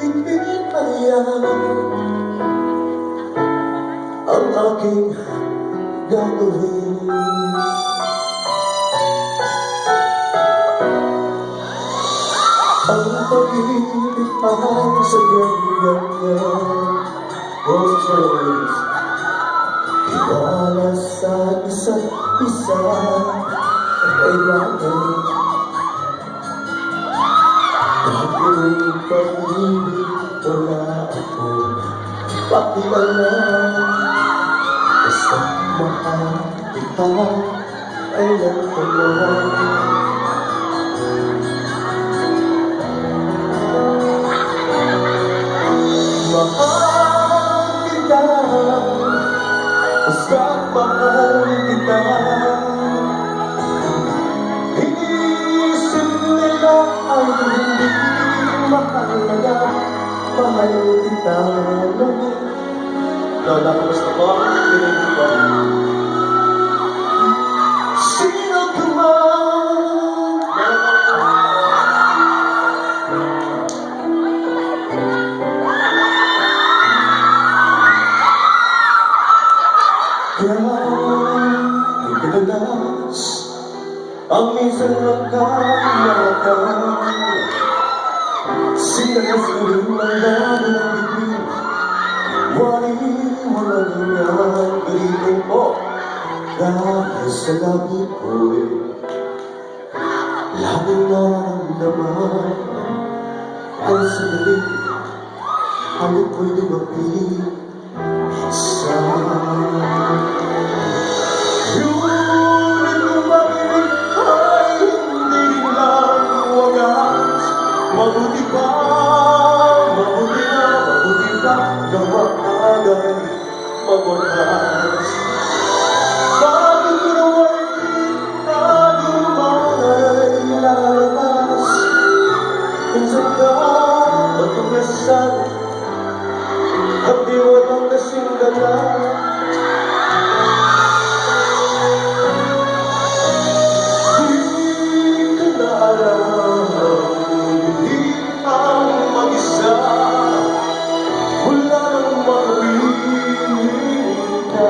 ipinayang ang aking gagawin. Ang pag-ibig ay sadyang ganyan. Those words, iwala sa isa't isa, kailangan gagawin pag-ibig, wala ako pakialam. Basta mahal kita, alam ko lang. Mahal kita, basta mahal kita. Iniisip nila ay hindi mahalaga, mahal kita. Lola, kumusta po? Pinigil po. Sino ka man? Kaya ikadalas ang minsan nagkakalakan, sinalas ko rin ang dami ng bibig. Walang yan, ganito po. Dahil sa labi ko'y labing naramdaman. Ang sandali, halik ko'y lumapit sa ngunit lumapit ay hindi rin lang wagas. Mabuti pa gawa agad magwakas. Bakit nawa'y lalabas? Minsan ka matugasan at di walang kasing gana. Di ka na alam, hindi ang mag-isa. Wala nang mapili ka.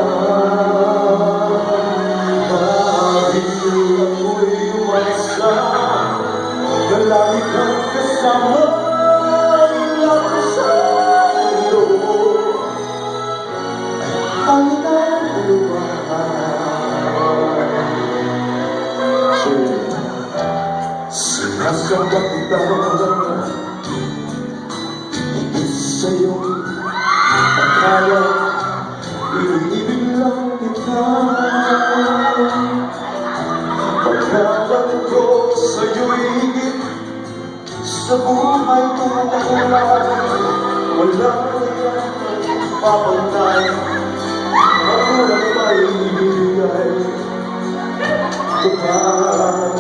Dahil ako'y umasa, galangit ang kasama lang sa mundo. Ang nalumaan, sinasamba kita sa iyong akala, iniibig lang kita. Pagkalan ko sa'yo'y higit sa buhay kong nakulang. Walang papantay, magulang pa'y ibigay. Kapag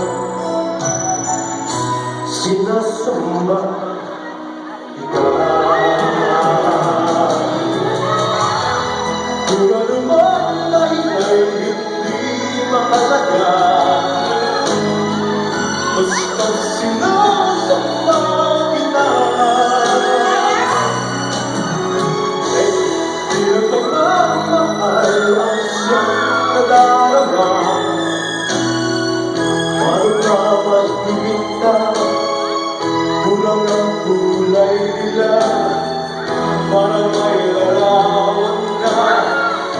sinasamba kita, kung ano man ay hindi mahalaga, basta sinasamba kita. Di na pagmamahal ang siyang nadarama. Parang mapag-ibig ka, kulang ang kulay nila. Parang may larawan ka,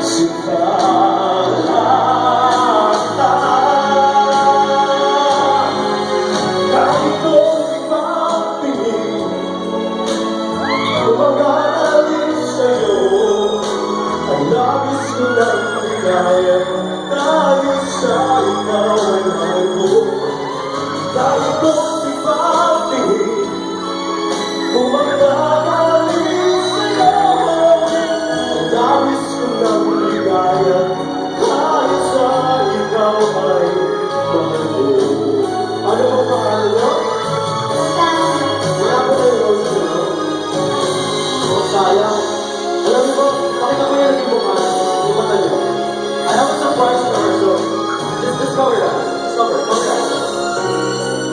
sinta. Kahit ko'y ipagtingin, kumagaling sa'yo, ang labis ko lang kaya, dahil sa ikaw ay mahal ko. Kahit ko'y ipagtingin, kumagaling sa'yo, ang labis ko lang ligaya, dahil sa ikaw ay mahal ko. Ano bang pangalan mo? Wala ko kayo rose ko, no? O, sayang. Alam niyo po, pakita ko yan yung mukha. Yung mata niyo. I have a surprise for her, so just cover that. Cover that.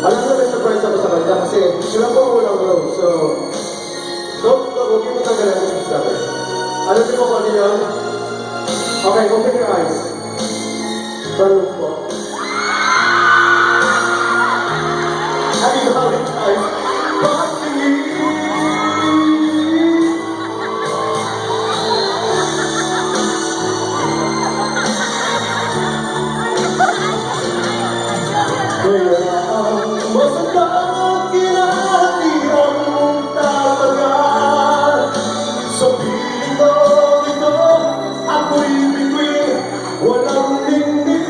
Alam niyo may surprise ako sa kanya kasi sila po ang unang rose, so yun? Okay, open your eyes. Tanong po. Happy Valentine's. Kaya ang masakang kinahatian mong tatagal sa piling ko ito, ako'y bituin, walang ningning.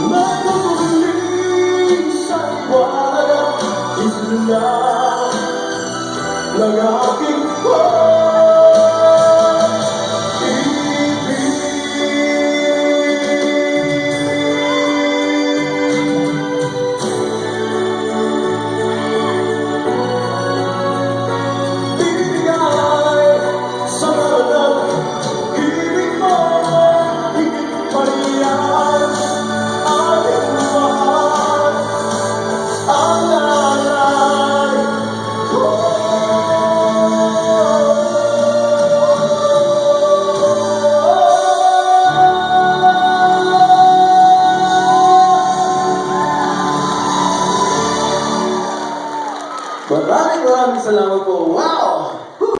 Natutuling sa iwanan, isla ng aking Maraming salamat po. Wow!